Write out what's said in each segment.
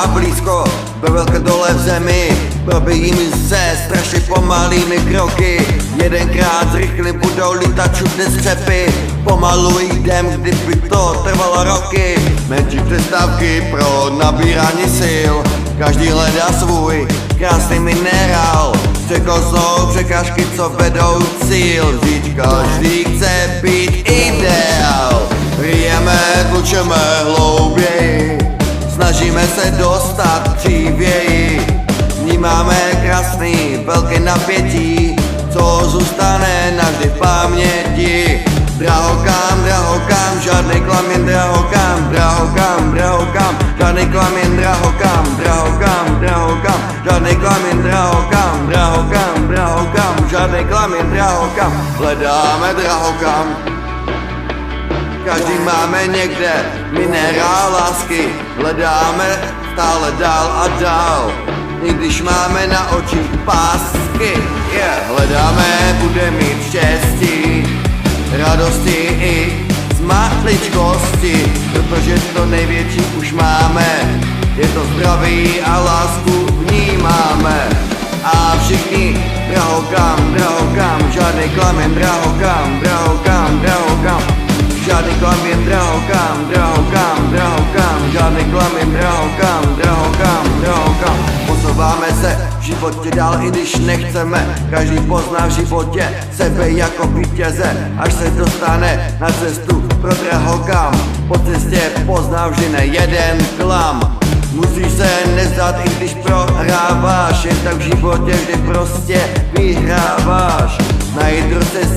a blízko, ve velké dole v zemi. Probíjíme se strašně pomalými kroky. Jedenkrát zrychlím budou lítat všude střepy. Pomalu jdem, kdyby to trvalo roky. Menší přestávky pro nabírání sil. Každý hledá svůj krásný minerál. Překosnou překážky, co vedou cíl. Vždyť každý chce být ideál. Ryjeme, tlučeme hlouběji. Snažíme se dostat dřívěji. Vnímáme krásný velké napětí, co zůstane navždy v paměti. Drahokam, drahokam, žádný klam, jen drahokam, drahokam, drahokam, žádný klam, jen drahokam, drahokam, drahokam, žádný klam, jen drahokam, drahokam, drahokam, žádný klam, jen drahokam. Hledáme drahokam. Každý máme někde minerál lásky. Hledáme stále dál a dál. I když máme na očích pásky, hledáme, bude mít štěstí, radosti i maličkosti, protože to největší už máme. Je to zdraví a lásku vnímáme. A všichni drahokam, drahokam, žádný klam, jen drahokam, drahokam, drahokam, žádný klam, jen drahokam, drahokam, drahokam, žádný klam, jen drahokam, drahokam, drahokam. Posouváme se v životě dál, i když nechceme. Každý pozná v životě sebe jako vítěze, až se dostane na cestu pro drahokam. Po cestě pozná vždy nejeden klam. Musíš se nezdat, i když prohráváš, jen tak v životě vždy prostě vyhráváš. Najít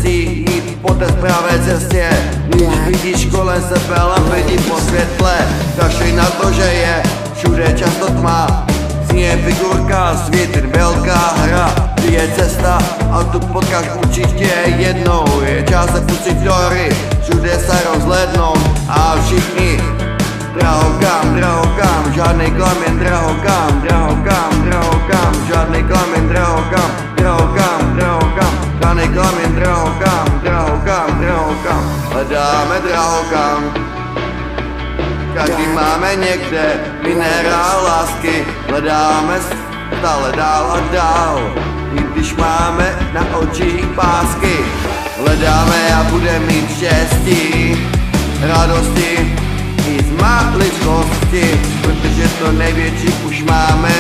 si jít po té správné cestě. Když vidíš kolem sebe lampení po světle, kašlej na to, že je všude často tma. Znie figurka, svět velká hra, kdy je cesta a tu potkáš určitě jednou. Je čas se pustit do hry, všude se rozhlednout a všichni drahokam, drahokam, žádný klam, jen drahokam, drahokam, drahokam, žádný klam, jen drahokam, drahokam, drahokam, žádný klam, jen drahokam, drahokam, drahokam. Hledáme drahokam. Každý máme někde minerál lásky. Hledáme stále dál a dál, i když máme na očích pásky. Hledáme a bude mít štěstí, radosti i z maličkosti, protože to největší už máme.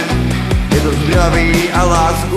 Je to zdraví a lásku